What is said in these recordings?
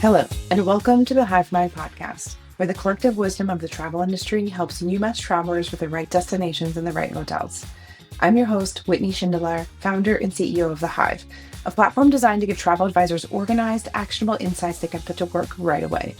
Hello, and welcome to the Hive Mind podcast, where the collective wisdom of the travel industry helps you match travelers with the right destinations and the right hotels. I'm your host, Whitney Schindler, founder and CEO of The Hive, a platform designed to give travel advisors organized, actionable insights they can put to work right away.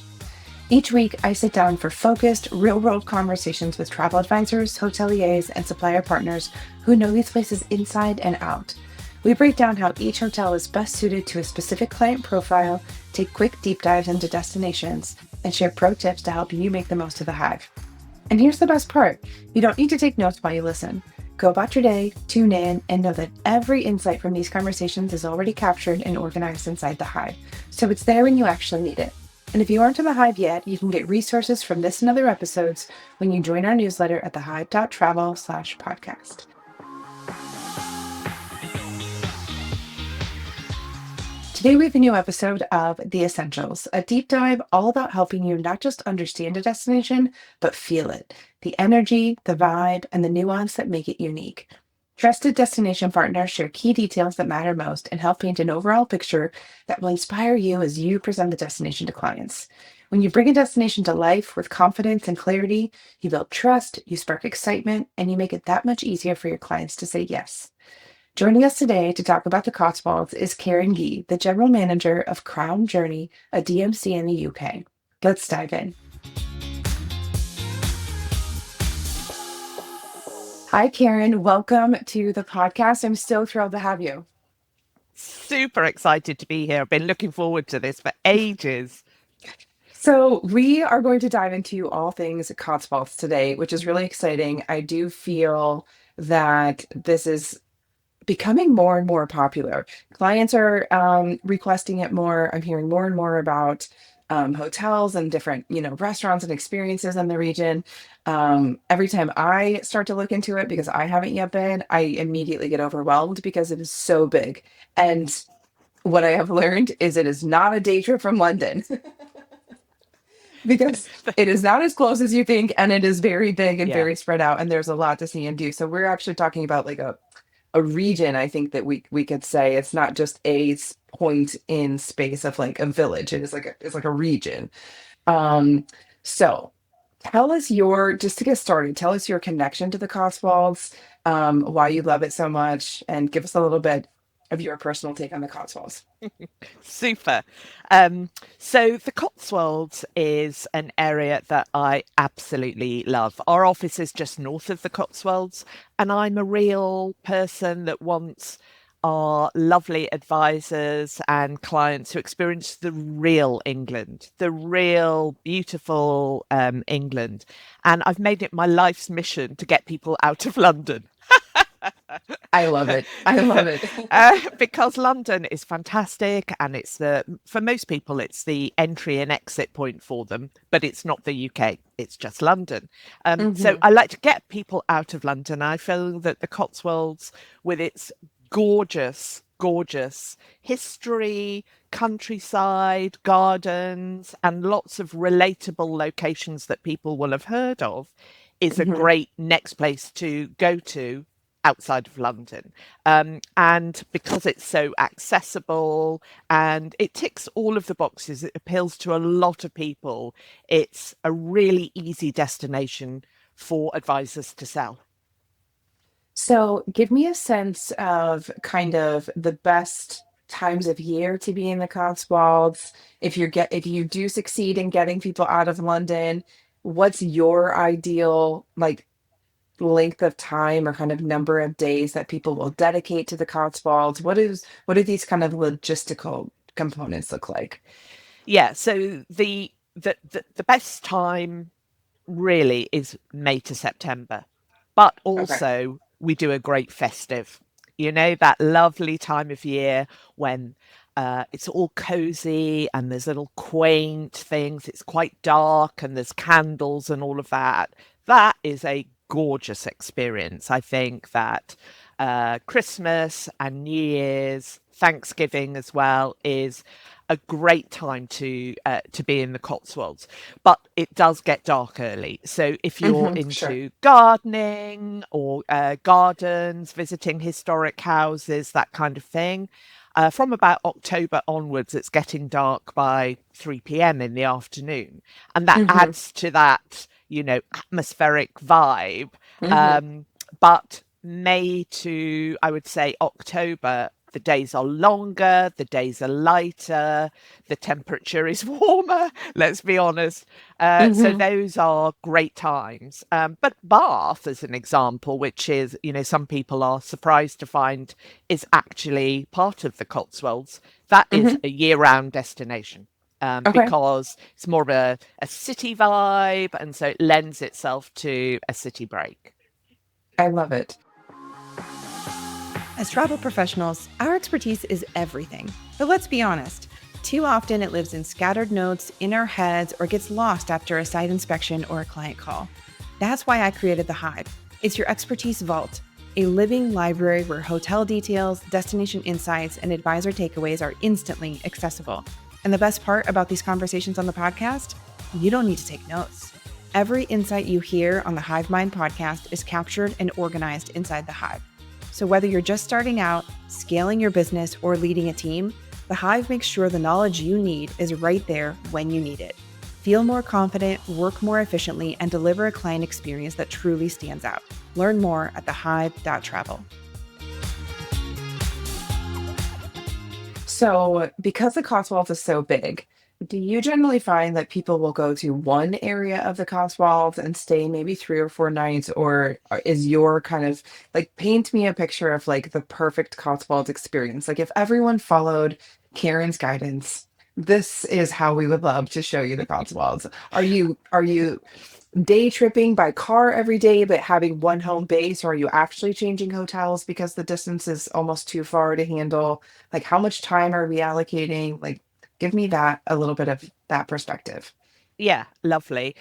Each week, I sit down for focused, real-world conversations with travel advisors, hoteliers, and supplier partners who know these places inside and out. We break down how each hotel is best suited to a specific client profile, take quick deep dives into destinations, and share pro tips to help you make the most of the Hive. And here's the best part. You don't need to take notes while you listen. Go about your day, tune in, and know that every insight from these conversations is already captured and organized inside the Hive, so it's there when you actually need it. And if you aren't in the Hive yet, you can get resources from this and other episodes when you join our newsletter at thehive.travel/podcast. Today we have a new episode of The Essentials, a deep dive all about helping you not just understand a destination, but feel it. The energy, the vibe, and the nuance that make it unique. Trusted destination partners share key details that matter most and help paint an overall picture that will inspire you as you present the destination to clients. When you bring a destination to life with confidence and clarity, you build trust, you spark excitement, and you make it that much easier for your clients to say yes. Joining us today to talk about the Cotswolds is Karen Gee, the General Manager of Crown Journey, a DMC in the UK. Let's dive in. Hi, Karen. Welcome to the podcast. I'm so thrilled to have you. Super excited to be here. I've been looking forward to this for ages. So, we are going to dive into all things Cotswolds today, which is really exciting. I do feel that this is becoming more and more popular. Clients are requesting it more. I'm hearing more and more about hotels and different, restaurants and experiences in the region. Every time I start to look into it, because I haven't yet been, I immediately get overwhelmed because it is so big. And what I have learned is it is not a day trip from London. Because it is not as close as you think, and it is very big and Yeah. very spread out, and there's a lot to see and do. So we're actually talking about like a region. I think that we could say it's not just point in space of like a village. It is like it's like a region. Um, so tell us just to get started, tell us your connection to the Cotswolds, why you love it so much, and give us a little bit of your personal take on the Cotswolds. Super. So the Cotswolds is an area that I absolutely love. Our office is just north of the Cotswolds, and I'm a real person that wants our lovely advisors and clients to experience the real England, the real beautiful England. And I've made it my life's mission to get people out of London. I love it. I love it. Because London is fantastic, and for most people it's the entry and exit point for them, but it's not the UK, it's just London. So Hmm. I like to get people out of London. I feel that the Cotswolds, with its gorgeous history, countryside, gardens, and lots of relatable locations that people will have heard of, is a Hmm. great next place to go to outside of London. And because it's so accessible and it ticks all of the boxes, it appeals to a lot of people. It's a really easy destination for advisors to sell. So give me a sense of kind of the best times of year to be in the Cotswolds. If you do succeed in getting people out of London, what's your ideal like length of time or kind of number of days that people will dedicate to the Cotswolds? What do these kind of logistical components look like? Yeah, so the best time really is May to September, but Okay. also we do a great festive. You know, that lovely time of year when it's all cozy and there's little quaint things. It's quite dark and there's candles and all of that. That is a gorgeous experience. I think that Christmas and New Year's, Thanksgiving as well is a great time to be in the Cotswolds, but it does get dark early. So if you're Sure. into gardening or gardens, visiting historic houses, that kind of thing, from about October onwards, it's getting dark by 3 p.m. in the afternoon. And that Mm-hmm. adds to that, atmospheric vibe. Mm-hmm. But May to, I would say, October, the days are longer, the days are lighter, the temperature is warmer, let's be honest. So Mm-hmm. those are great times. But Bath, as an example, which is, some people are surprised to find is actually part of the Cotswolds, that is Mm-hmm. a year-round destination. Okay. Because it's more of a city vibe, and so it lends itself to a city break. I love it. As travel professionals, our expertise is everything. But let's be honest, too often it lives in scattered notes in our heads or gets lost after a site inspection or a client call. That's why I created The Hive. It's your expertise vault, a living library where hotel details, destination insights, and advisor takeaways are instantly accessible. And the best part about these conversations on the podcast, you don't need to take notes. Every insight you hear on the Hive Mind podcast is captured and organized inside The Hive. So whether you're just starting out, scaling your business, or leading a team, The Hive makes sure the knowledge you need is right there when you need it. Feel more confident, work more efficiently, and deliver a client experience that truly stands out. Learn more at thehive.travel. So, because the Cotswolds is so big, do you generally find that people will go to one area of the Cotswolds and stay maybe 3 or 4 nights, or is your kind of like paint me a picture of like the perfect Cotswolds experience? Like, if everyone followed Karen's guidance, this is how we would love to show you the Cotswolds. Are you day tripping by car every day, but having one home base, or are you actually changing hotels because the distance is almost too far to handle? Like, how much time are we allocating? Like, give me that a little bit of that perspective. Yeah, lovely.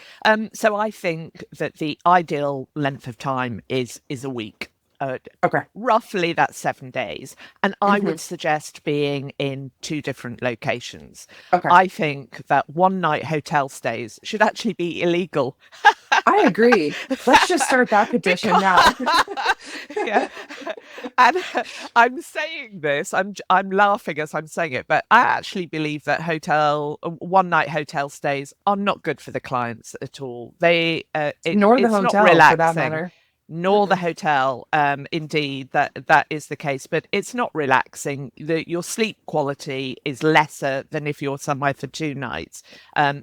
So I think that the ideal length of time is a week. Okay. Roughly that's 7 days. And I Hmm. would suggest being in two different locations. Okay. I think that one night hotel stays should actually be illegal. I agree. Let's just start that petition Because now. yeah, and I'm saying this, I'm laughing as I'm saying it, but I actually believe that one night hotel stays are not good for the clients at all. Nor the It's not hotel for that relaxing, matter. nor the Mm-mm. hotel. Indeed, that is the case, but it's not relaxing. Your sleep quality is lesser than if you're somewhere for 2 nights.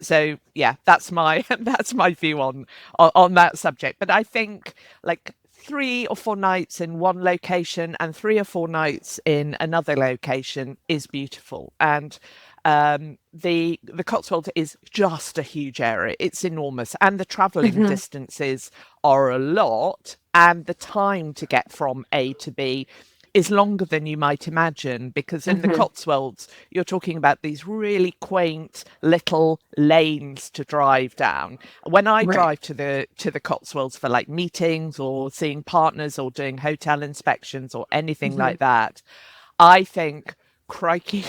So yeah, that's my that's my view on that subject. But I think like 3 or 4 nights in one location and 3 or 4 nights in another location is beautiful. And the Cotswold is just a huge area. It's enormous, and the travelling Hmm. distances are a lot, and the time to get from A to B is longer than you might imagine, because in the Hmm. Cotswolds, you're talking about these really quaint little lanes to drive down. When I Right. drive to the Cotswolds for like meetings or seeing partners or doing hotel inspections or anything Hmm. like that, I think, crikey,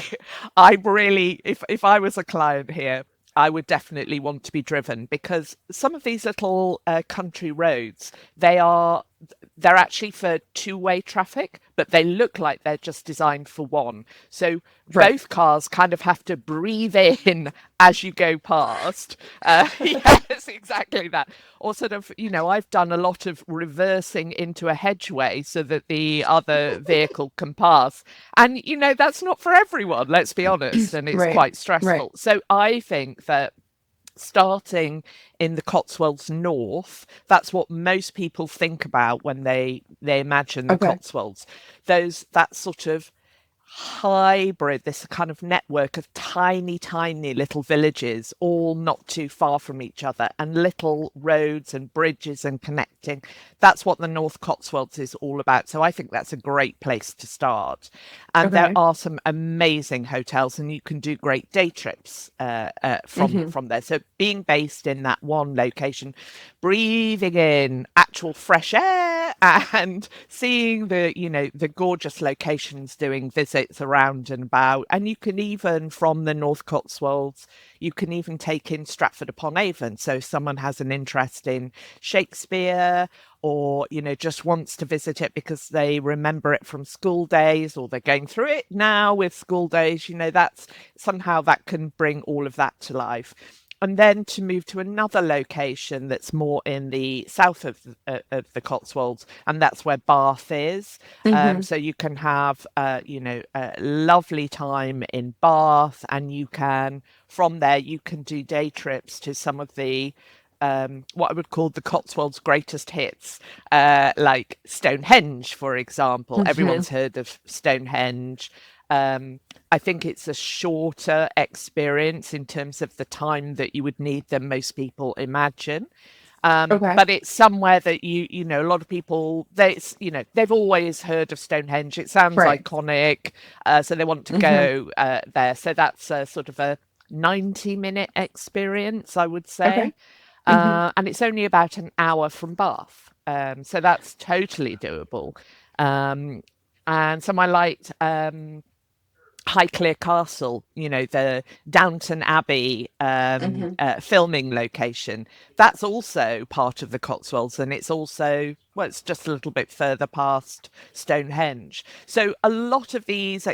I really, if I was a client here, I would definitely want to be driven, because some of these little country roads, they are they're actually for two-way traffic, but they look like they're just designed for one. So Right. both cars kind of have to breathe in as you go past. Yes, exactly that. Or sort of, I've done a lot of reversing into a hedgeway so that the other vehicle can pass. And, that's not for everyone, let's be honest, and it's Right. quite Right. stressful. So I think that starting in the Cotswolds North, that's what most people think about when they imagine the Okay. Cotswolds. That sort of hybrid, this kind of network of tiny, tiny little villages, all not too far from each other, and little roads and bridges and connecting. That's what the North Cotswolds is all about. So I think that's a great place to start. And there Okay. are some amazing hotels, and you can do great day trips Hmm. from there. So being based in that one location, breathing in actual fresh air and seeing the gorgeous locations, doing visits around and about. And you can even, from the North Cotswolds, you can even take in Stratford upon Avon. So if someone has an interest in Shakespeare, or just wants to visit it because they remember it from school days, or they're going through it now with school days, that's somehow that can bring all of that to life. And then to move to another location that's more in the south of the Cotswolds, and that's where Bath is. Hmm. So you can have a lovely time in Bath, and you can, from there you can do day trips to some of the what I would call the Cotswolds' greatest hits, like Stonehenge, for example. Hmm. Everyone's heard of Stonehenge. I think it's a shorter experience in terms of the time that you would need than most people imagine. Okay. But it's somewhere that a lot of people, they've always heard of Stonehenge. It sounds Right. iconic, so they want to Hmm. go there. So that's a sort of a 90-minute experience, I would Okay. say. Hmm. And it's only about an hour from Bath. So that's totally doable. Um, and some I liked Highclere Castle, the Downton Abbey Hmm. filming location. That's also part of the Cotswolds, and it's also, well, it's just a little bit further past Stonehenge. So a lot of these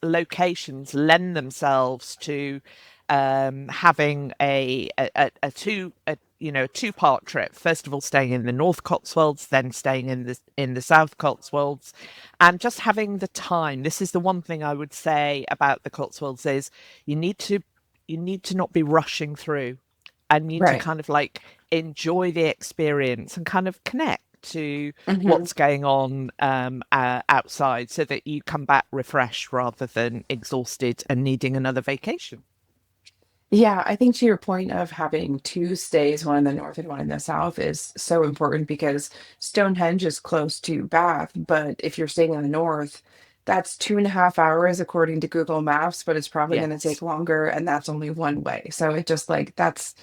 locations lend themselves to having a two-part trip. First of all, staying in the North Cotswolds, then staying in the South Cotswolds, and just having the time. This is the one thing I would say about the Cotswolds is you need to you need to not be rushing through, and need to Right. kind of like enjoy the experience and kind of connect to Hmm. what's going on outside, so that you come back refreshed rather than exhausted and needing another vacation. Yeah, I think to your point of having two stays, one in the north and one in the south, is so important because Stonehenge is close to Bath, but if you're staying in the north, that's 2.5 hours according to Google Maps, but it's probably going to take Yes. longer, and that's only one way. So it just like that's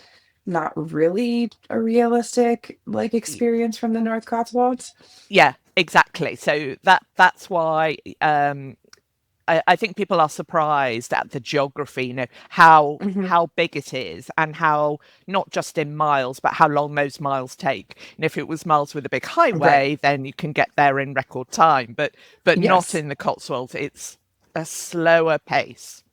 not really a realistic like experience from the North Cotswolds. Yeah, exactly. So that's why I think people are surprised at the geography, Hmm. how big it is, and how, not just in miles, but how long those miles take. And if it was miles with a big Right. highway, then you can get there in record time. But not Yes. in the Cotswolds. It's a slower pace.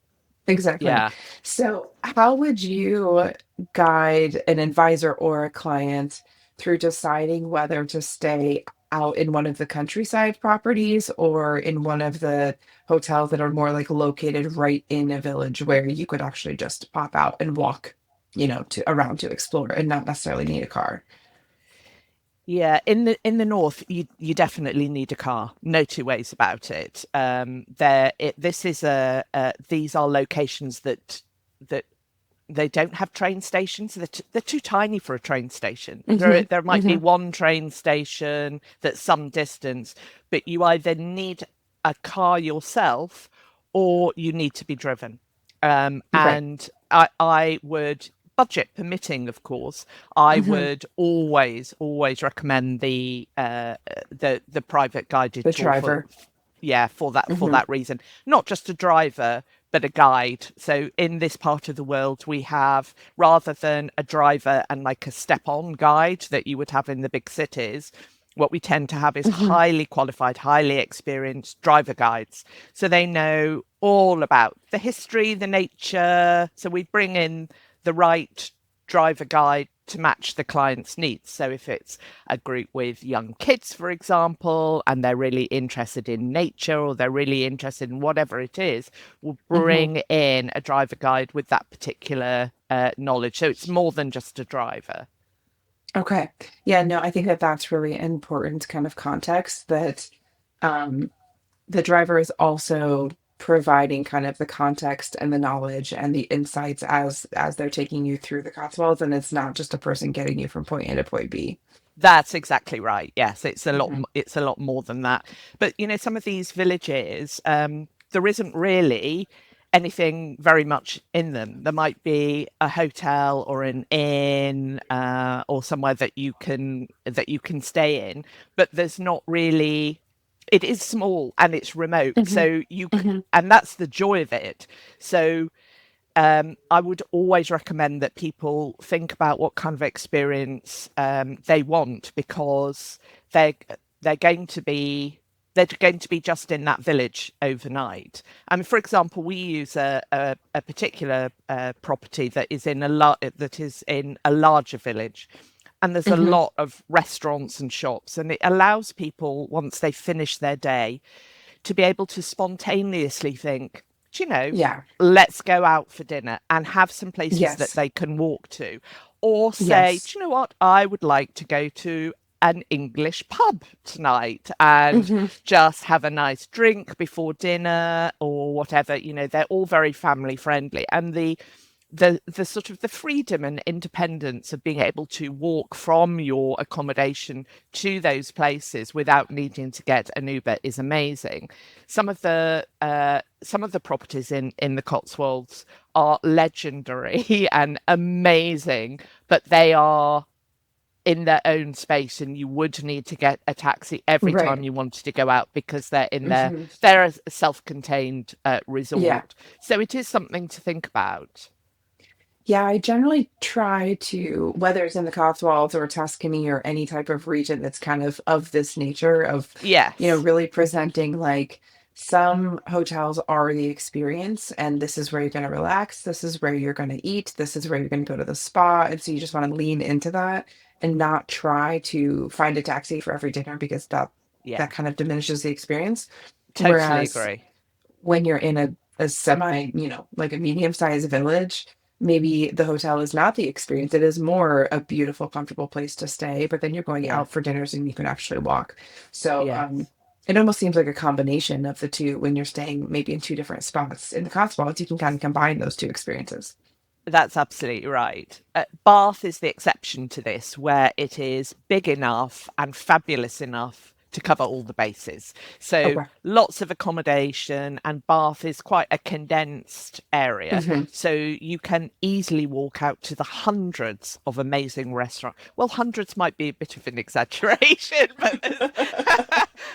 Exactly. Yeah. So, how would you guide an advisor or a client through deciding whether to stay out in one of the countryside properties or in one of the hotels that are more like located right in a village where you could actually just pop out and walk, to around to explore and not necessarily need a car? Yeah, in the north, you definitely need a car. No two ways about it. This is these are locations that they don't have train stations. They're too tiny for a train station. There Hmm. there might be Hmm. one train station that's some distance, but you either need a car yourself, or you need to be driven. Right. And I would, budget permitting, of course, I Hmm. would always recommend the private guided The tour for, driver. yeah, for Hmm. that reason. Not just a driver, but a guide. So in this part of the world, we have, rather than a driver and like a step-on guide that you would have in the big cities, what we tend to have is Hmm. highly qualified, highly experienced driver guides. So they know all about the history, the nature. So we bring in the right driver guide to match the client's needs. So if it's a group with young kids, for example, and they're really interested in nature, or they're really interested in whatever it is, we'll Hmm. bring in a driver guide with that particular knowledge. So it's more than just a driver. Okay. Yeah, no, I think that that's really important kind of context that um, the driver is also providing kind of the context and the knowledge and the insights as they're taking you through the Cotswolds, and it's not just a person getting you from point A to point B. That's exactly right. Yes, Hmm. it's a lot more than that. But some of these villages, there isn't really anything very much in them. There might be a hotel or an inn, or somewhere that you can stay in, but there's not really. It is small and it's remote, Hmm. so Hmm. and that's the joy of it. So I would always recommend that people think about what kind of experience they want, because they're they're going to be they're going to be just in that village overnight. I mean, for example, we use a particular property that is in a larger village, and there's a Hmm. lot of restaurants and shops, and it allows people, once they finish their day, to be able to spontaneously think, do you know, Yeah. let's go out for dinner and have some places that Yes. they can walk to. Or say, Yes. do you know what, I would like to go to an English pub tonight and Hmm. just have a nice drink before dinner or whatever. They're all very family friendly. And the sort of the freedom and independence of being able to walk from your accommodation to those places without needing to get an Uber is amazing. Some of the properties in the Cotswolds are legendary and amazing, but they are in their own space, and you would need to get a taxi every time Right. you wanted to go out, because Hmm. they're a self-contained Yeah. resort. So it is something to think about. Yeah, I generally try to, whether it's in the Cotswolds or Tuscany or any type of region that's kind of this nature of, Yes. really presenting like some hotels are the experience, and this is where you're going to relax, this is where you're going to eat, this is where you're going to go to the spa. And so you just want to lean into that and not try to find a taxi for every dinner, because Yeah. that kind of diminishes the experience. Totally Whereas agree. when you're in a semi, like a medium-sized village, maybe the hotel is not the experience. It is more a beautiful, comfortable place to stay, but then you're going Yeah. out for dinners and you can actually walk. So Yes. it almost seems like a combination of the two when you're staying maybe in two different spots. In the Cotswolds, you can kind of combine those two experiences. That's absolutely right. Bath is the exception to this, where it is big enough and fabulous enough to cover all the bases. So Okay. lots of accommodation, and Bath is quite a condensed area. Hmm. So you can easily walk out to the hundreds of amazing restaurants. Well, hundreds might be a bit of an exaggeration, but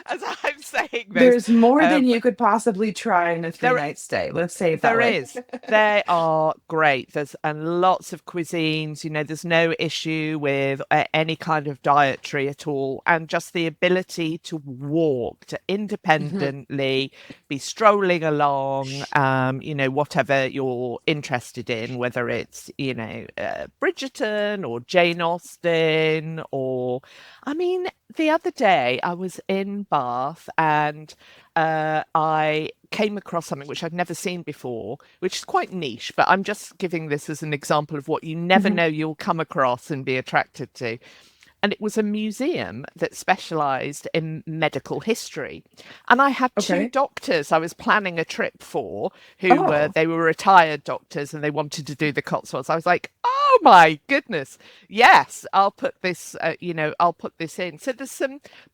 as I'm saying, There's more than um, you could possibly try in a three there night stay. Let's say it that there way. is. They are great. There's and lots of cuisines. There's no issue with any kind of dietary at all, and just the ability to walk, to Hmm. independently be strolling along. Whatever you're interested in, whether it's Bridgerton or Jane Austen, or I mean, the other day I was in Bath and I came across something which I'd never seen before, which is quite niche, but I'm just giving this as an example of what you never Hmm. know you'll come across and be attracted to. And it was a museum that specialized in medical history. And I had two Okay. doctors I was planning a trip for, who were Oh. they were retired doctors and they wanted to do the Cotswolds. I was like, oh my goodness, yes, I'll put this in. So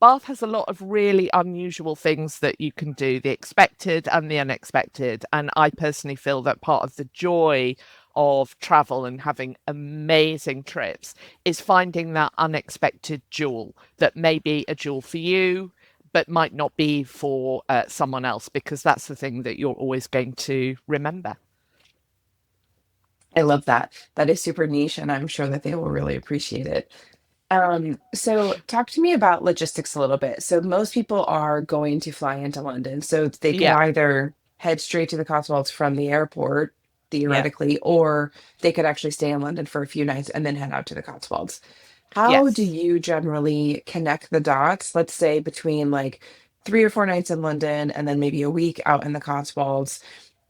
Bath has a lot of really unusual things that you can do, the expected and the unexpected. And I personally feel that part of the joy of travel and having amazing trips is finding that unexpected jewel that may be a jewel for you, but might not be for someone else, because that's the thing that you're always going to remember. I love that. That is super niche, and I'm sure that they will really appreciate it. So talk to me about logistics a little bit. So most people are going to fly into London, so they could Yeah, either head straight to the Cotswolds from the airport, yeah, theoretically, or they could actually stay in London for a few nights and then head out to the Cotswolds. How do yes. you generally connect the dots, let's say between like 3 or 4 nights in London and then maybe a week out in the Cotswolds?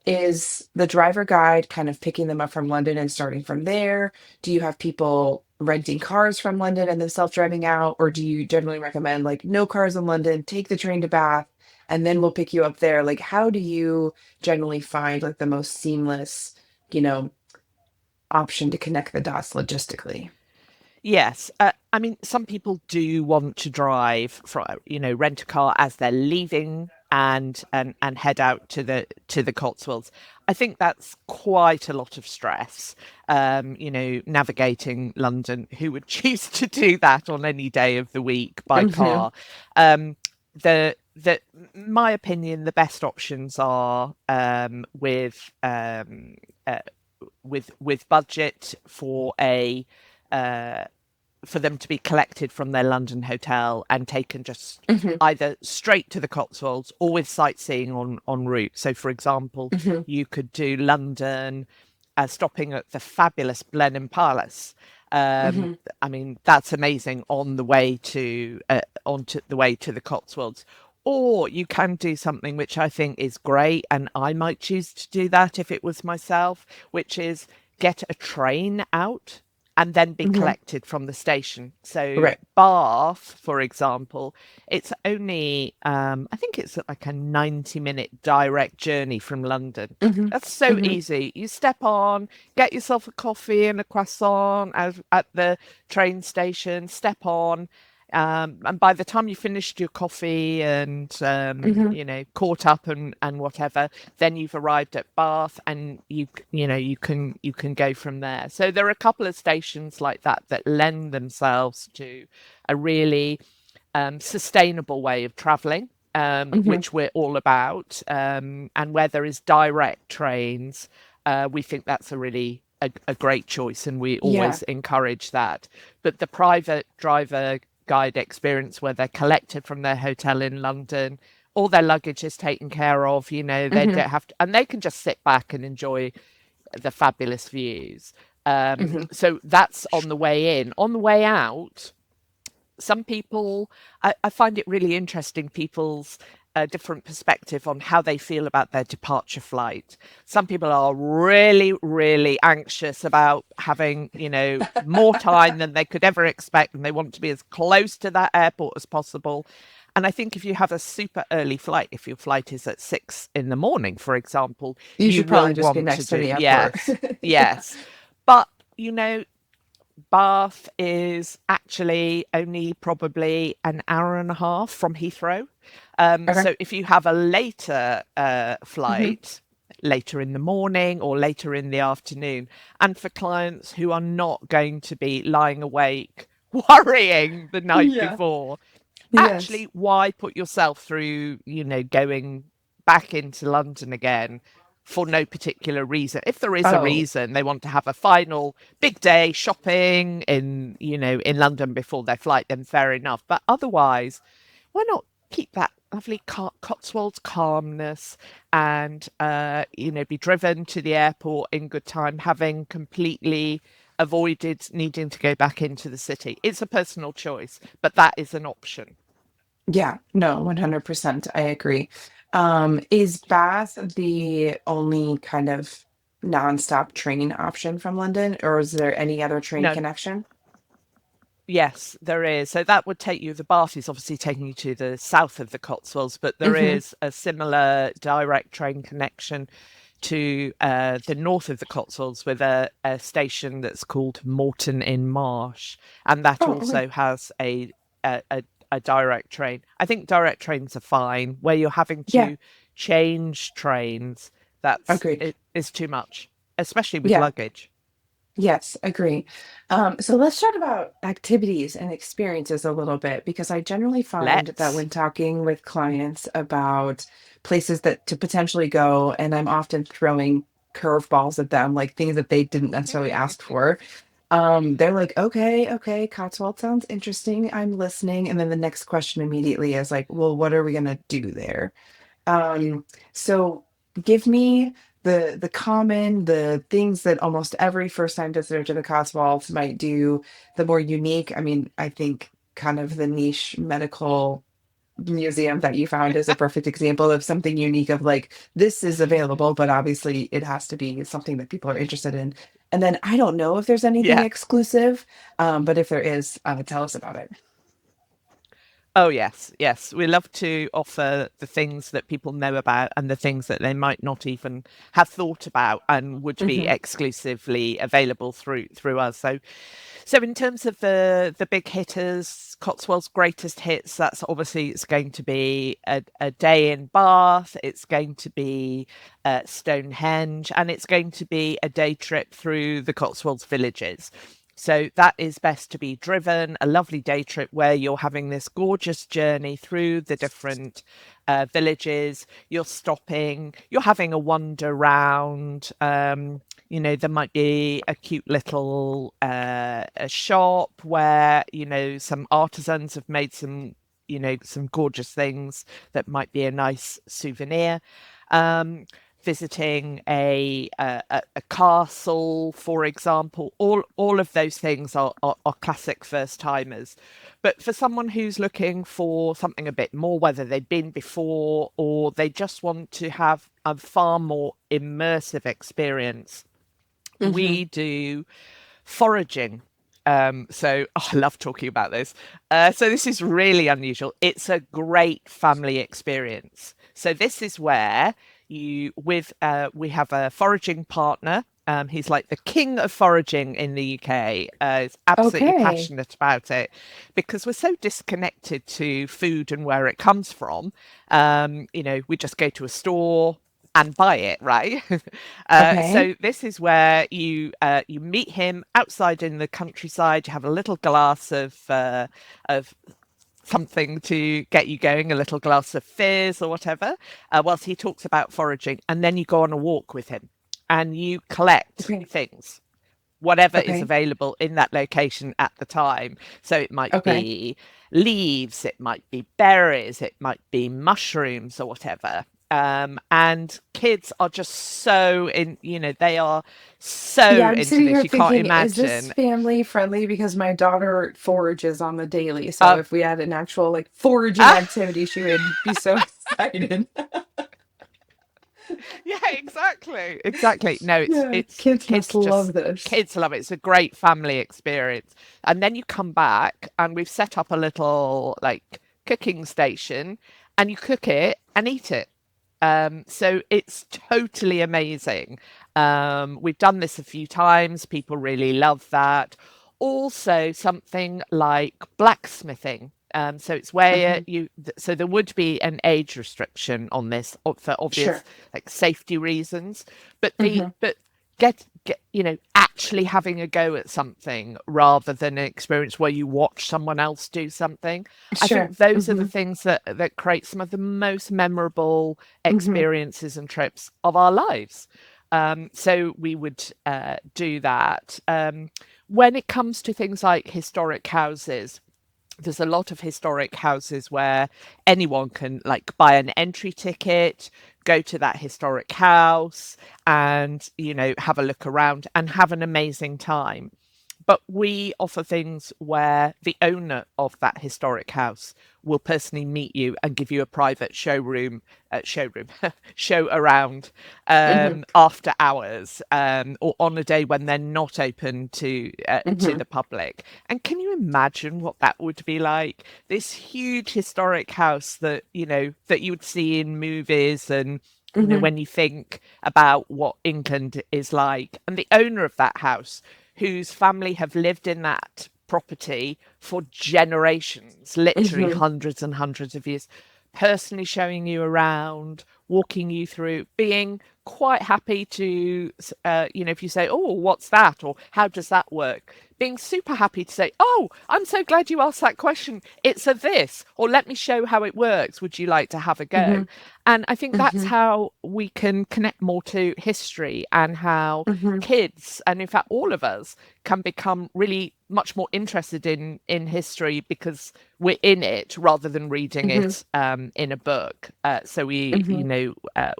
Is the driver guide kind of picking them up from London and starting from there? Do you have people renting cars from London and then self-driving out? Or do you generally recommend like no cars in London, take the train to Bath, and then we'll pick you up there? Like, how do you generally find like the most seamless, you know, option to connect the dots logistically? Yes, I mean, some people do want to drive, rent a car as they're leaving and head out to the Cotswolds. I think that's quite a lot of stress. Navigating London. Who would choose to do that on any day of the week by Hmm. car? The my opinion, the best options are with budget uh, for them to be collected from their London hotel and taken just Hmm. either straight to the Cotswolds or with sightseeing on route. So, for example, Hmm. you could do London, stopping at the fabulous Blenheim Palace. Um, Hmm. I mean, that's amazing on the way to onto the way to the Cotswolds. Or you can do something which I think is great, and I might choose to do that if it was myself, which is get a train out and then be Hmm. collected from the station. So Right. Bath, for example, it's only I think it's like a 90-minute direct journey from London. Hmm. That's so Hmm. easy. You step on, get yourself a coffee and a croissant at the train station, step on, and by the time you finished your coffee and Hmm. caught up and whatever, then you've arrived at Bath, and you can go from there. So there are a couple of stations like that that lend themselves to a really sustainable way of traveling, Hmm. which we're all about, and where there is direct trains. We think that's a great choice, and we Yeah. always encourage that. But the private driver guide experience, where they're collected from their hotel in London, all their luggage is taken care of, they Hmm. don't have to, and they can just sit back and enjoy the fabulous views. Hmm. So that's on the way in. On the way out, some people, I find it really interesting, people's different perspective on how they feel about their departure flight. Some people are really, really anxious about having, more time than they could ever expect, and they want to be as close to that airport as possible. And I think if you have a super early flight, if your flight is at 6 in the morning, for example, You you should probably will just be want to next to do, the airport. yes, Yeah. yes. But, Bath is actually only probably an hour and a half from Heathrow. Okay. So if you have a later Hmm. flight, later in the morning or later in the afternoon, and for clients who are not going to be lying awake worrying the night Yeah. before, actually, Yes. why put yourself through, going back into London again for no particular reason? If there is a Oh, reason, they want to have a final big day shopping in London before their flight, then fair enough. But otherwise, why not keep that lovely Cotswolds calmness and be driven to the airport in good time, having completely avoided needing to go back into the city? It's a personal choice, but that is an option. yeah. No, 100%. I agree. Is Bath the only kind of nonstop train option from London, or is there any other train No, connection? yes, there is. So that would take you, the Bath is obviously taking you to the south of the Cotswolds, but there Hmm. is a similar direct train connection to the north of the Cotswolds with a station that's called Moreton in Marsh. And that Oh, okay. also has a direct train. I think direct trains are fine. Where you're having Yeah. to change trains, Agreed. it is too much, especially with Yeah. luggage. Yes, agree. So let's chat about activities and experiences a little bit because I generally find that Let's. when talking with clients about places that to potentially go, and I'm often throwing curveballs at them, like things that they didn't necessarily ask for. They're like, okay, okay, Cotswold sounds interesting. I'm listening. And then the next question immediately is like, well, what are we gonna do there? So give me the things that almost every first time visitor to the Cotswolds might do, the more unique. I mean, I think kind of the niche medical museum that you found is a perfect example of something unique of like this is available, but obviously it has to be something that people are interested in. And then I don't know if there's anything Yeah. exclusive, but if there is, tell us about it. Oh, yes, yes. We love to offer the things that people know about and the things that they might not even have thought about and would be Hmm. exclusively available through us. So in terms of the big hitters, Cotswold's greatest hits, that's obviously it's going to be a day in Bath, it's going to be Stonehenge, and it's going to be a day trip through the Cotswolds villages. So that is best to be driven, a lovely day trip where you're having this gorgeous journey through the different villages. You're stopping, you're having a wander round. There might be a cute little a shop where, some artisans have made some gorgeous things that might be a nice souvenir. Um, Visiting a castle, for example, all of those things are classic first timers. But for someone who's looking for something a bit more, whether they've been before or they just want to have a far more immersive experience, Hmm. we do foraging. I love talking about this. So this is really unusual. It's a great family experience. So this is where we have a foraging partner. He's like the king of foraging in the UK. He's absolutely Okay. passionate about it because we're so disconnected to food and where it comes from. We just go to a store and buy it, right? Okay. So this is where you meet him outside in the countryside. You have a little glass of something to get you going, a little glass of fizz or whatever, whilst he talks about foraging, and then you go on a walk with him, and you collect Okay. things. Whatever is Okay. available in that location at the time. So it might Okay. be leaves, it might be berries, it might be mushrooms or whatever. And kids are just they are Yeah, so I'm into sitting this. here You can't thinking, is this imagine. family friendly? Because my daughter forages on the daily. So Uh, if we had an actual like foraging ah, activity, she would be so excited. yeah, exactly, exactly. No, it's Yeah, it's kids must kids love just this. kids love it. It's a great family experience. And then you come back, and we've set up a little like cooking station, and you cook it and eat it. So it's totally amazing. We've done this a few times. People really love that. Also, something like blacksmithing. So it's where Hmm. so there would be an age restriction on this for obvious Sure. like safety reasons, but Hmm. get actually having a go at something rather than an experience where you watch someone else do something. I Sure. think those are the Hmm. things that create some of the most memorable Hmm. experiences and trips of our lives. So we would do that. When it comes to things like historic houses, there's a lot of historic houses where anyone can like buy an entry ticket, go to that historic house, and have a look around and have an amazing time. But we offer things where the owner of that historic house will personally meet you and give you a private showroom show around Hmm. after hours, or on a day when they're not open to Hmm. the public. And can you imagine what that would be like? This huge historic house that you would see in movies, and Hmm. when you think about what England is like, and the owner of that house, whose family have lived in that property for generations, literally Hmm. hundreds and hundreds of years, personally showing you around, walking you through, being quite happy to, if you say, oh, what's that? Or how does that work? Being super happy to say, oh, I'm so glad you asked that question. It's a this, or let me show how it works. Would you like to have a go? Hmm. And I think that's Hmm. how we can connect more to history, and how Hmm. kids, and in fact all of us, can become really much more interested in history because we're in it rather than reading Hmm. it in a book. So Hmm.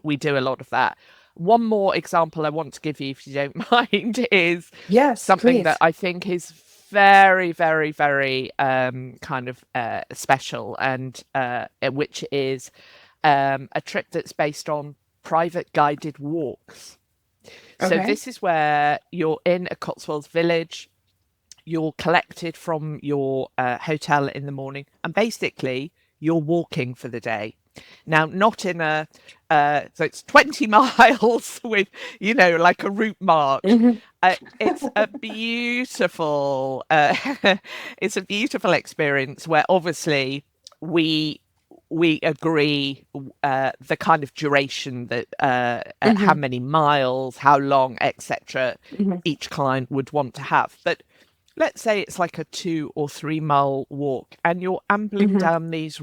we do a lot of that. One more example I want to give you, if you don't mind, is Yes, something that please. I think is very, very, very kind of special, and which is a trip that's based on private guided walks. So Okay. this is where you're in a Cotswolds village. you're collected from your hotel in the morning, and basically you're walking for the day. Now, not in a so it's 20 miles with, like a route march. Hmm. It's a beautiful it's a beautiful experience where obviously we we agree the kind of duration that how Hmm. many miles, how long, etc. Hmm. each client would want to have. But let's say it's like a 2 or 3 mile walk, and you're ambling Hmm. down these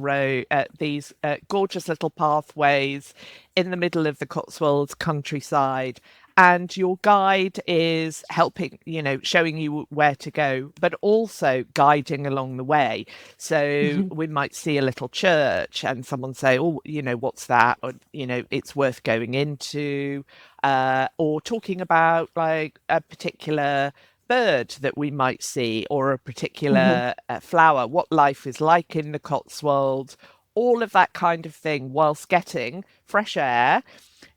gorgeous little pathways in the middle of the Cotswolds countryside, and your guide is helping, showing you where to go, but also guiding along the way. So Hmm. we might see a little church and someone say, oh, what's that? Or, it's worth going into, or talking about like a particular bird that we might see, or a Hmm. particular flower, what life is like in the Cotswolds, all of that kind of thing, whilst getting fresh air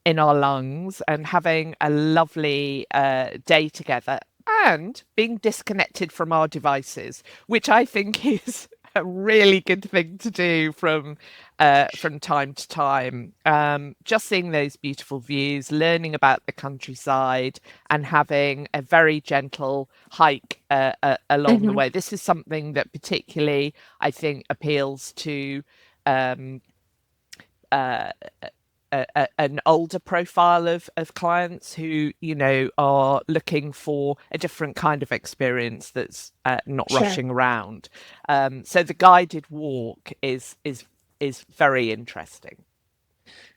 in our lungs and having a lovely day together and being disconnected from our devices, which I think is a really good thing to do from time to time. Just seeing those beautiful views, learning about the countryside, and having a very gentle hike along the Hmm. way. This is something that particularly I think appeals to um, uh, an older profile of clients who are looking for a different kind of experience that's not Sure. rushing around. So the guided walk is very interesting.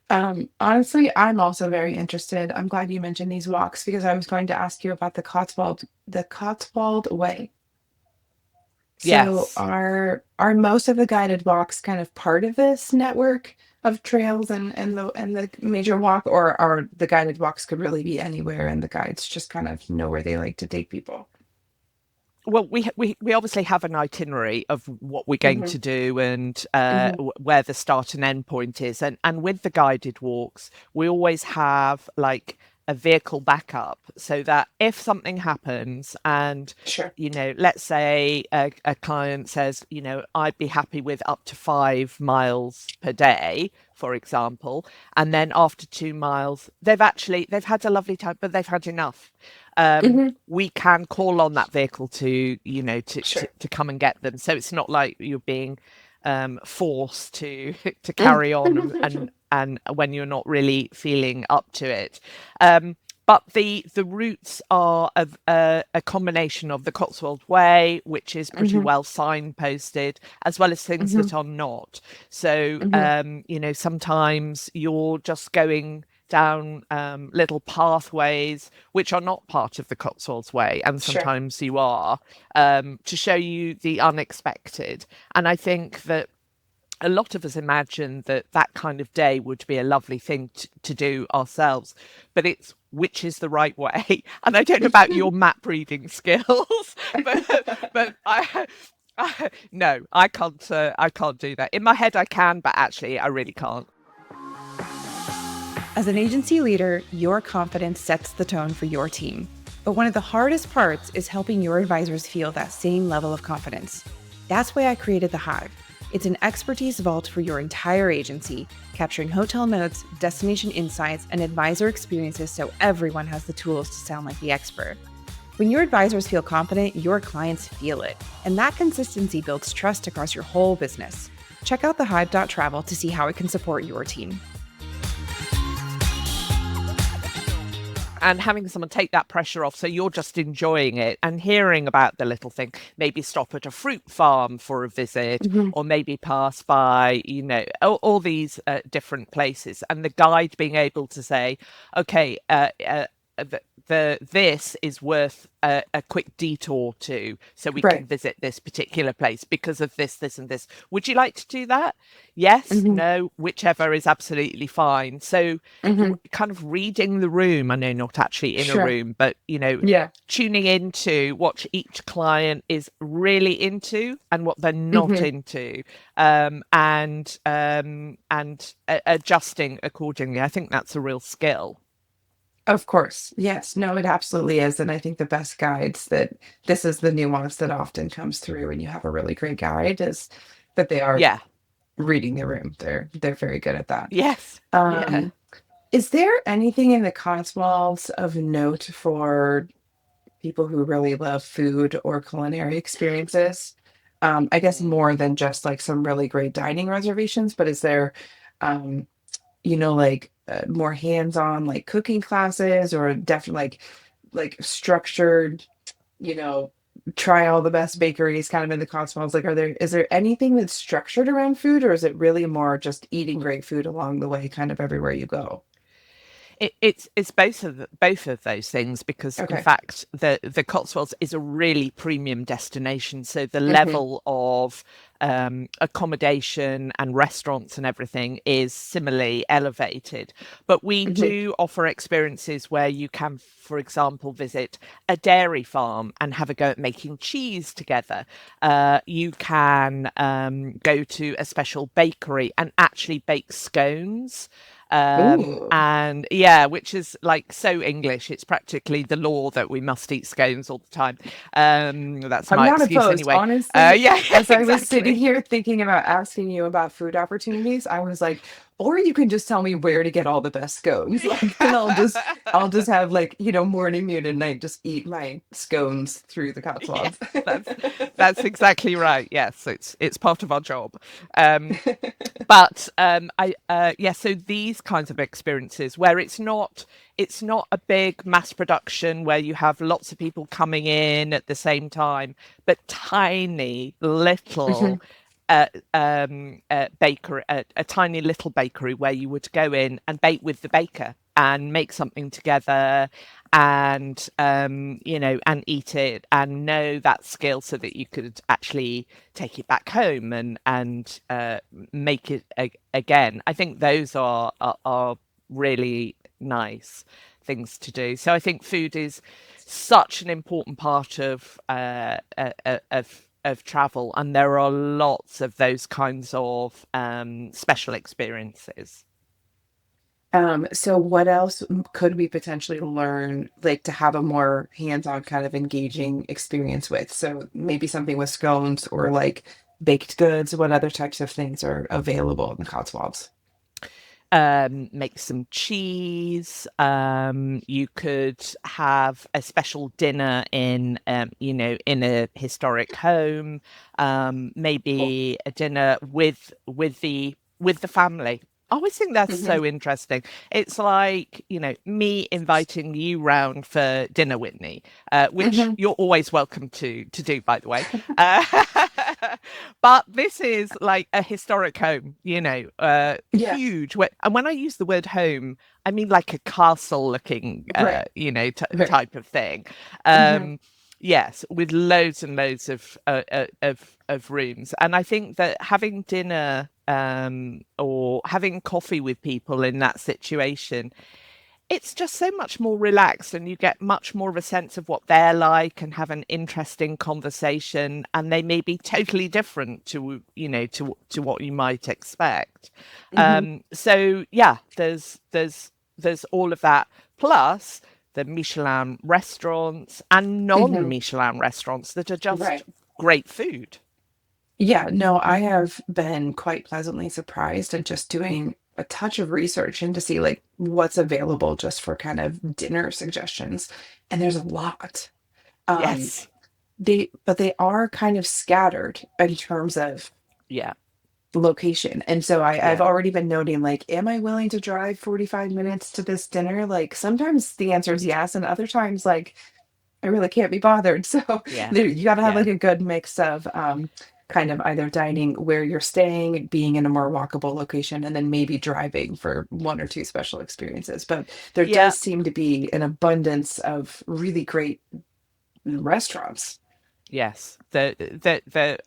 Honestly, I'm also very interested. I'm glad you mentioned these walks because I was going to ask you about the Cotswold Way. So Yes. are most of the guided walks kind of part of this network of trails and the major walk, or are the guided walks could really be anywhere and the guides just kind of know where they like to take people? Well, we obviously have an itinerary of what we're going Hmm. to do, and Hmm. where the start and end point is, and with the guided walks, we always have like a vehicle backup, so that if something happens, and Sure. let's say a client says, I'd be happy with up to 5 miles per day, for example, and then after 2 miles, they've had a lovely time, but they've had enough. Hmm. We can call on that vehicle to Sure. to come and get them, so it's not like you're being forced to to carry on, and when you're not really feeling up to it. But the routes are a combination of the Cotswold Way, which is pretty Hmm. well signposted, as well as things Hmm. that are not. So, Hmm. sometimes you're just going down little pathways which are not part of the Cotswolds Way, and Sure. sometimes you are, to show you the unexpected. And I think that a lot of us imagine that that kind of day would be a lovely thing to do ourselves, but it's which is the right way. And I don't know about your map reading skills, but no, I can't do that. In my head, I can, but actually, I really can't. As an agency leader, your confidence sets the tone for your team. But one of the hardest parts is helping your advisors feel that same level of confidence. That's why I created The Hive. It's an expertise vault for your entire agency, capturing hotel notes, destination insights, and advisor experiences so everyone has the tools to sound like the expert. When your advisors feel confident, your clients feel it. And that consistency builds trust across your whole business. Check out thehive.travel to see how it can support your team. And having someone take that pressure off, so you're just enjoying it and hearing about the little thing. Maybe stop at a fruit farm for a visit, Hmm. or maybe pass by, all these different places, and the guide being able to say, okay, this is worth a quick detour to, so we can Right. visit this particular place because of this and this. Would you like to do that? Yes, Hmm. no, whichever is absolutely fine. So Hmm. kind of reading the room. I know, not actually in a Sure. room, but Yeah. tuning into what each client is really into and what they're not Hmm. into, and adjusting accordingly. I think that's a real skill. Of course. Yes. No, it absolutely is. And I think the best guides that this is the nuance that often comes through when you have a really great guide is that they are Yeah. reading the room. They're very good at that. Yes. Yeah. Um, is there anything in the Cotswolds of note for people who really love food or culinary experiences? I guess Mm. more than just like some really great dining reservations, but is there um, like more hands-on like cooking classes or definitely like structured, you know, try all the best bakeries kind of in the Cotswolds? Like, is there anything that's structured around food, or is it really more just eating great food along the way, kind of everywhere you go? It's both of those things because in Okay. fact the Cotswolds is a really premium destination, so the Hmm. level of accommodation and restaurants and everything is similarly elevated. But we Hmm. do offer experiences where you can, for example, visit a dairy farm and have a go at making cheese together. You can go to a special bakery and actually bake scones. Ooh, And yeah, which is like so English. It's practically the law that we must eat scones all the time. That's I'm my not excuse opposed. anyway. Honestly, Yeah, as I was sitting exactly. here thinking about asking you about food opportunities, I was like, or you can just tell me where to get all the best scones. Like, and I'll just have like, morning, noon, and night, just eat my scones through the Yes, Cotswolds. that's exactly right. Yes, it's part of our job. Um, but I yeah, so these kinds of experiences where it's not a big mass production where you have lots of people coming in at the same time, but tiny Mhm. little bakery, a tiny little bakery where you would go in and bake with the baker and make something together and and eat it and know that skill so that you could actually take it back home and make it again. I think those are really nice things to do. So I think food is such an important part of travel, and there are lots of those kinds of special experiences. So what else could we potentially learn, like to have a more hands-on kind of engaging experience with? So maybe something with scones or like baked goods. What other types of things are available in the Cotswolds? Make some cheese. You could have a special dinner in a historic home. Cool. Maybe a dinner with the family. I always think that's Hmm. so interesting. It's like, me inviting you round for dinner, Whitney, which Hmm. you're always welcome to do, by the way. Uh, but this is like a historic home, Yeah. huge. And when I use the word home, I mean like a castle looking, Right. Right. type of thing. Hmm. Yes, with loads and loads of rooms. And I think that having dinner or having coffee with people in that situation, it's just so much more relaxed and you get much more of a sense of what they're like and have an interesting conversation, and they may be totally different to what you might expect. Hmm. So yeah, there's all of that, plus the Michelin restaurants and Hmm. non-Michelin restaurants that are just Right. great food. Yeah, no, I have been quite pleasantly surprised and just doing a touch of research and to see like what's available just for kind of dinner suggestions. And there's a lot. Um, Yes. but they are kind of scattered in terms of Yeah. location. And so I've Yeah. already been noting like, am I willing to drive 45 minutes to this dinner? Like sometimes the answer is yes, and other times like I really can't be bothered. So Yeah. there, you got to have Yeah. like a good mix of kind of either dining where you're staying, being in a more walkable location, and then maybe driving for one or two special experiences. But there Yeah. does seem to be an abundance of really great restaurants. Yes, there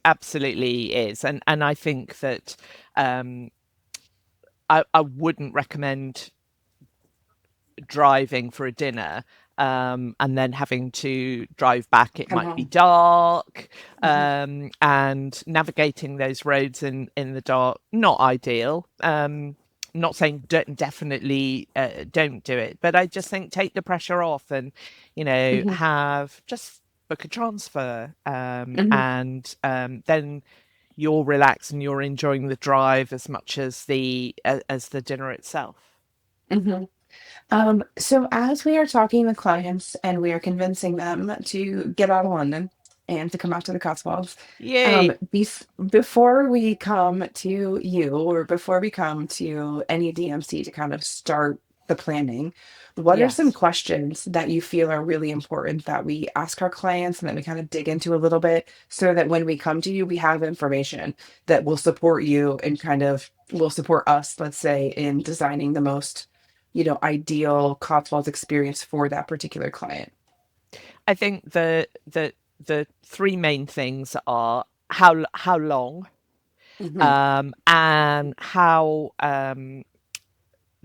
absolutely is, and I think that um, I wouldn't recommend driving for a dinner and then having to drive back. It Come might be home. dark, Mhm. and navigating those roads in the dark, not ideal. not saying definitely don't do it, but I just think take the pressure off and, Hmm. have just book a transfer, Hmm. and then you're relaxed and you're enjoying the drive as much as the dinner itself. Hmm. So as we are talking with clients and we are convincing them to get out of London and to come out to the Cotswolds, Yay! before we come to you or before we come to any DMC to kind of start the planning, what are some Yes. questions that you feel are really important that we ask our clients and that we kind of dig into a little bit so that when we come to you, we have information that will support you and kind of will support us, let's say, in designing the most ideal Cotswolds experience for that particular client. I think the three main things are how long, Hmm. and how,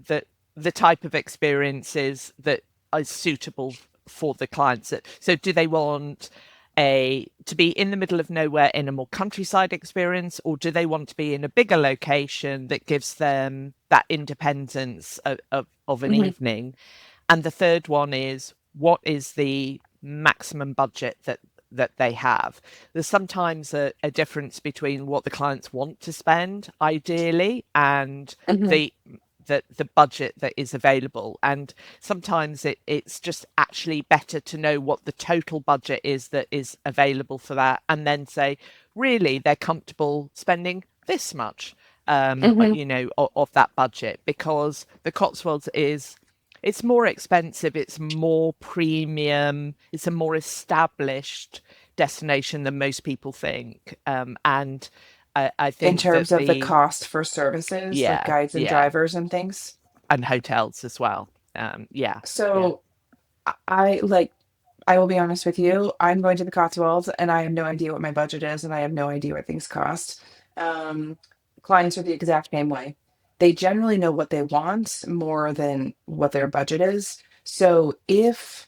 the the type of experiences that is suitable for the clients. So do they want a to be in the middle of nowhere in a more countryside experience, or do they want to be in a bigger location that gives them that independence of an Hmm. evening? And the third one is, what is the maximum budget that they have? There's sometimes a difference between what the clients want to spend ideally and Hmm. the the budget that is available. And sometimes it's just actually better to know what the total budget is that is available for that, and then say, really, they're comfortable spending this much, Hmm. of that budget, because the Cotswolds is it's more expensive, it's more premium, it's a more established destination than most people think. And I In think that terms of the cost for services like yeah, guides and yeah, drivers and things. and hotels as well. Yeah, yeah. So I like I will be honest with you. I'm going to the Cotswolds and I have no idea what my budget is and I have no idea what things cost. Um, Clients are the exact same way. They generally know what they want more than what their budget is. So if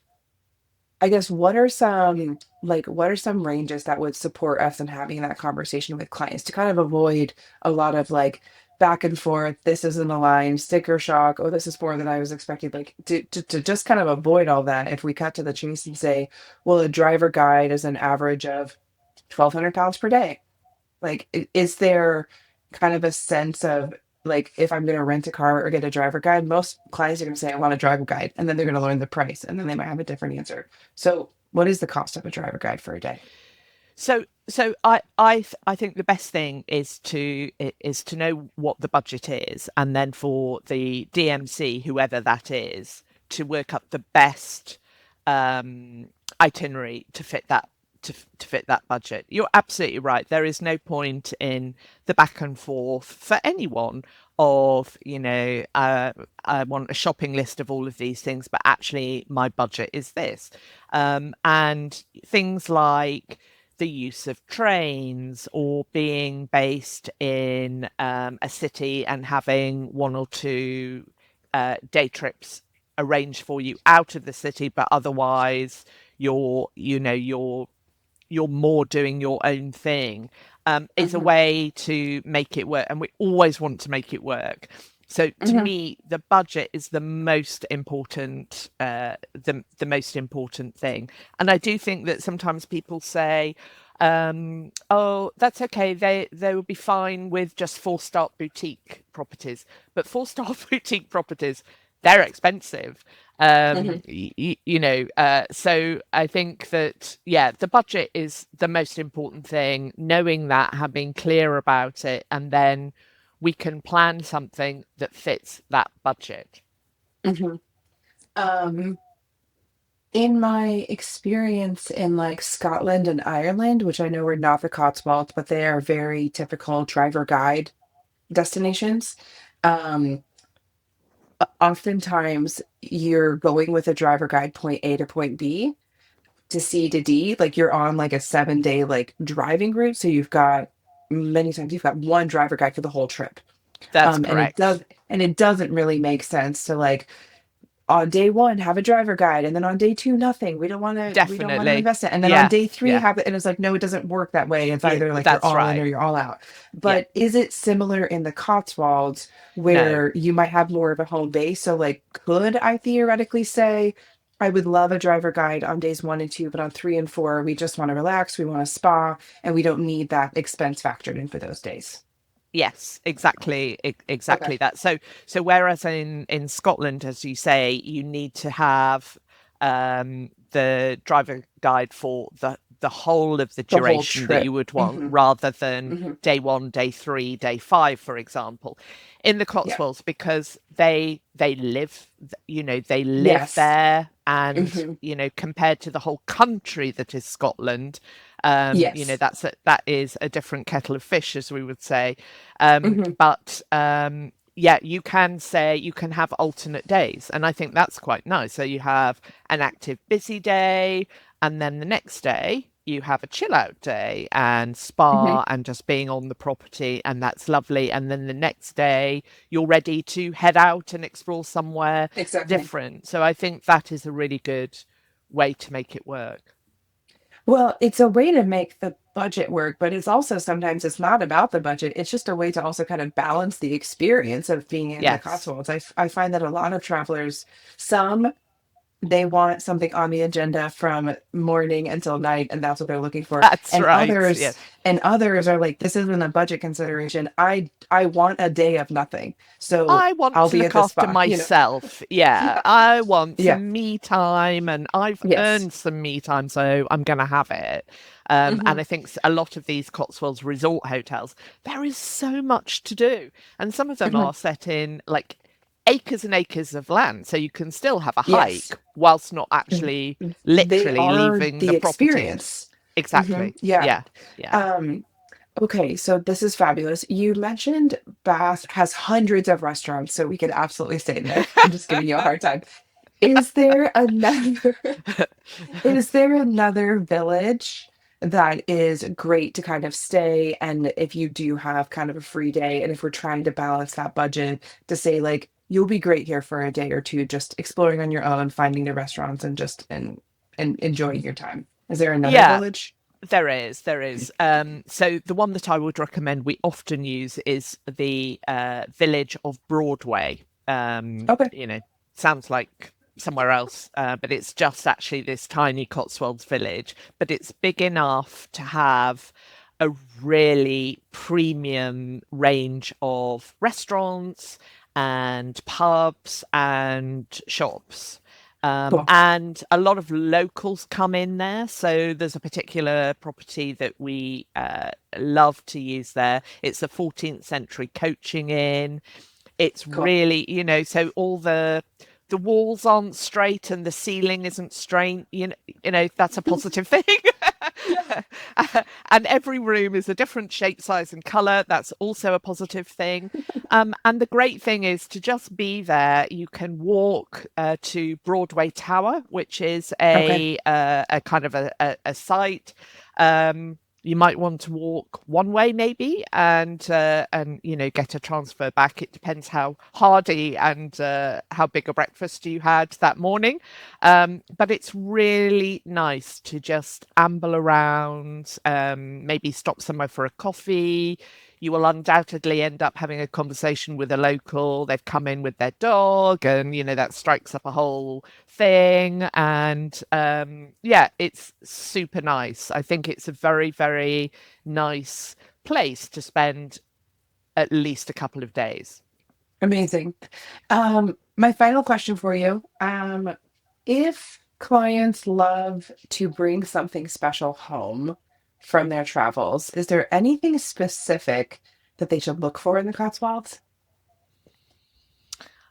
I guess what are some ranges that would support us in having that conversation with clients to kind of avoid a lot of like back and forth, this isn't aligned, sticker shock, oh, this is more than I was expecting. Like to just kind of avoid all that, if we cut to the chase and say, well, a driver guide is an average of £1,200 per day. Like, is there kind of a sense of like if I'm going to rent a car or get a driver guide, most clients are going to say, I want a driver guide. And then they're going to learn the price and then they might have a different answer. So, what is the cost of a driver guide for a day? So I think the best thing is to know what the budget is, and then for the DMC, whoever that is, to work up the best itinerary to fit that budget. You're absolutely right. There is no point in the back and forth for anyone of, I want a shopping list of all of these things, but actually my budget is this. And things like the use of trains, or being based in a city and having one or two day trips arranged for you out of the city, but otherwise you're more doing your own thing, is a Hmm. way to make it work. And we always want to make it work. So to Hmm. me, the budget is the most important, the most important thing. And I do think that sometimes people say, "Oh, that's okay. They will be fine with just four-star boutique properties." But four-star boutique properties, they're expensive. Hmm. So I think that, yeah, the budget is the most important thing, knowing that, having clear about it, and then we can plan something that fits that budget. Hmm. Um, in my experience in like Scotland and Ireland, which I know are not the Cotswolds, but they are very typical driver guide destinations. Um, Oftentimes you're going with a driver guide point A to point B to C to D. Like you're on like a 7 day like driving route. So you've got many times you've got one driver guide for the whole trip. That's And correct. it doesn't really make sense to like on day one have a driver guide, and then on day two nothing. We don't want to Definitely. invest it. And then on Yeah. day three Yeah. have it, and it's like, no, it doesn't work that way. It's Yeah. either like you're That's all in or right. you're all out. Yeah. But is it similar in the Cotswolds No. where you might have more of a home base? So like, could I theoretically say I would love a driver guide on days 1 and 2, but on 3 and 4 we just want to relax, we want a spa, and we don't need that expense factored in for those days? Yes, exactly, Okay. exactly that. So whereas in Scotland, as you say, you need to have the driver guide for the whole of the The whole duration that you trip. would want, Hmm. rather than Hmm. day one, day three, day five, for example. In the Yeah. Cotswolds, because they live, they live Yes. there, and Hmm. compared to the whole country that is Scotland, Yes. that is a different kettle of fish, as we would say. Hmm. But yeah, you can say you can have alternate days, and I think that's quite nice. So you have an active, busy day, and then the next day you have a chill out day and Hmm. spa and just being on the property, and that's lovely. And then the next day you're ready to head out and explore somewhere Exactly. different. So I think that is a really good way to make it work. Well, it's a way to make the budget work, but it's also sometimes it's not about the budget. It's just a way to also kind of balance the experience of being in the Yes, Cotswolds. I find that a lot of travelers, some they want something on the agenda from morning until night, and that's what they're looking for. that's right. Yes. And others are like, this isn't a budget consideration. I want a day of nothing. So I want I'll to be at look the after spa, myself. Yeah, I want Yeah. some me time, and I've Yes. earned some me time, so I'm going to have it. And Hmm. I think a lot of these Cotswolds resort hotels, there is so much to do, and some of them Hmm. are set in like acres and acres of land, so you can still have a Yes. hike whilst not actually They literally are leaving the the property. experience. Hmm. Exactly. Yeah. Yeah. Yeah. Um, okay, so this is fabulous. You mentioned Bath has hundreds of restaurants, so we could absolutely stay there. I'm just giving you a hard time. Is there another is there another village that is great to kind of stay? And if you do have kind of a free day, and if we're trying to balance that budget, to say like you'll be great here for a day or two, just exploring on your own, finding the restaurants and just and enjoying your time. Is there another Yeah. village? There is, there is. So the one that I would recommend we often use is the village of Broadway. Okay, Sounds like somewhere else, but it's just actually this tiny Cotswolds village. But it's big enough to have a really premium range of restaurants and pubs and shops. cool. And a lot of locals come in there. So there's a particular property that we love to use there. It's a 14th century coaching inn. It's Cool. really, so all the walls aren't straight and the ceiling isn't straight. That's a positive thing. Yes. And every room is a different shape, size, and color. That's also a positive thing. And the great thing is to just be there. You can walk to Broadway Tower, which is Okay. a kind of a site. You might want to walk one way maybe, and get a transfer back. It depends how hardy and how big a breakfast you had that morning. But it's really nice to just amble around, maybe stop somewhere for a coffee. You will undoubtedly end up having a conversation with a local. They've come in with their dog, and that strikes up a whole thing. And yeah, it's super nice. I think it's a very, very nice place to spend at least a couple of days. Amazing. My final question for you. If clients love to bring something special home from their travels, is there anything specific that they should look for in the Cotswolds?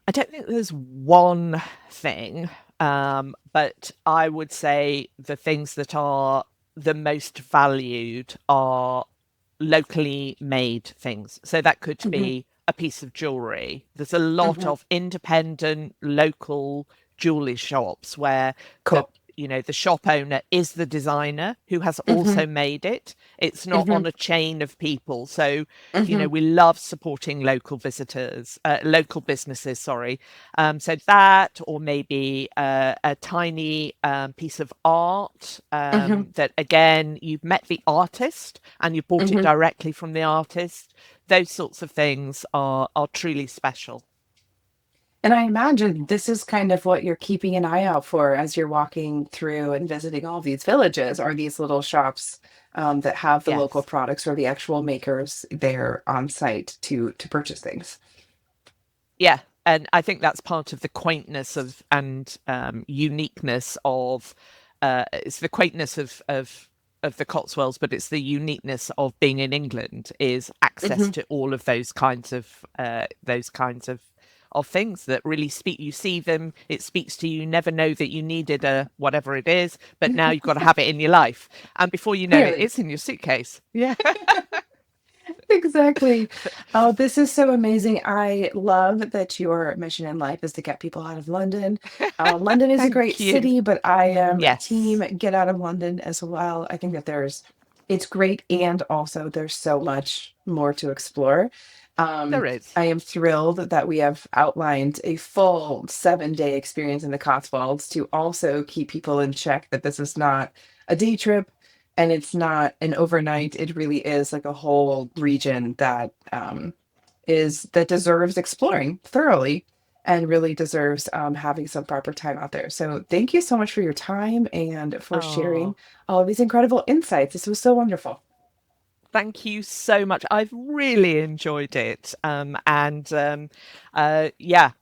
I don't think there's one thing, but I would say the things that are the most valued are locally made things. So that could Hmm. be a piece of jewelry. There's a lot Hmm. of independent local jewelry shops where the Cool. the shop owner is the designer who has Mm-hmm. also made it. It's not Mm-hmm. on a chain of people. So, Mm-hmm. we love supporting local local businesses, sorry. So that, or maybe a tiny piece of art Mm-hmm. that, again, you've met the artist and you bought it Mm-hmm. directly from the artist. Those sorts of things are truly special. And I imagine this is kind of what you're keeping an eye out for as you're walking through and visiting all these villages, or these little shops that have the local Yes. products or the actual makers there on site to purchase things. Yeah, and I think that's part of the quaintness of and uniqueness of it's the quaintness of the Cotswolds, but it's the uniqueness of being in England is access Hmm. to all of those kinds of things that really speak. You see them, it speaks to you. You never know that you needed a whatever it is, but now you've got to have it in your life, and before you know it, Clearly. it's in your suitcase. Yeah. Exactly. Oh, this is so amazing. I love that your mission in life is to get people out of London. London is a great Thank you. city, but I am team Yes, get out of London as well. I think that it's great, and also there's so much more to explore. there is. I am thrilled that we have outlined a full 7-day experience in the Cotswolds to also keep people in check that this is not a day trip and it's not an overnight. It really is like a whole region that that deserves exploring thoroughly and really deserves having some proper time out there. So thank you so much for your time and for sharing Oh. all of these incredible insights. This was so wonderful. Thank you so much. I've really enjoyed it. Yeah,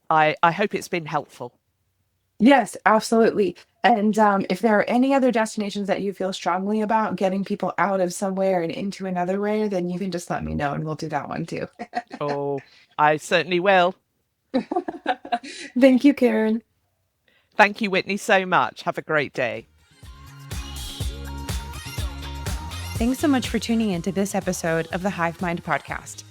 I hope it's been helpful. Yes, absolutely. And if there are any other destinations that you feel strongly about getting people out of somewhere and into another way, then you can just let me know and we'll do that one too. Oh, I certainly will. Thank you, Karen. Thank you, Whitney, so much. Have a great day. Thanks so much for tuning in to this episode of the Hive Mind podcast.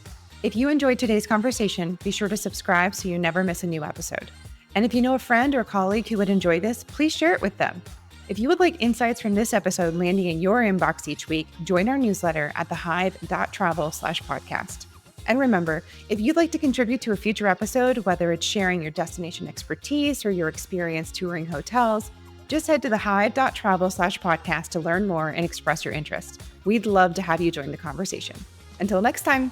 If you enjoyed today's conversation, be sure to subscribe so you never miss a new episode. And if you know a friend or colleague who would enjoy this, please share it with them. If you would like insights from this episode landing in your inbox each week, join our newsletter at thehive.travel/podcast. And remember, if you'd like to contribute to a future episode, whether it's sharing your destination expertise or your experience touring hotels, just head to thehive.travel/podcast to learn more and express your interest. We'd love to have you join the conversation. Until next time.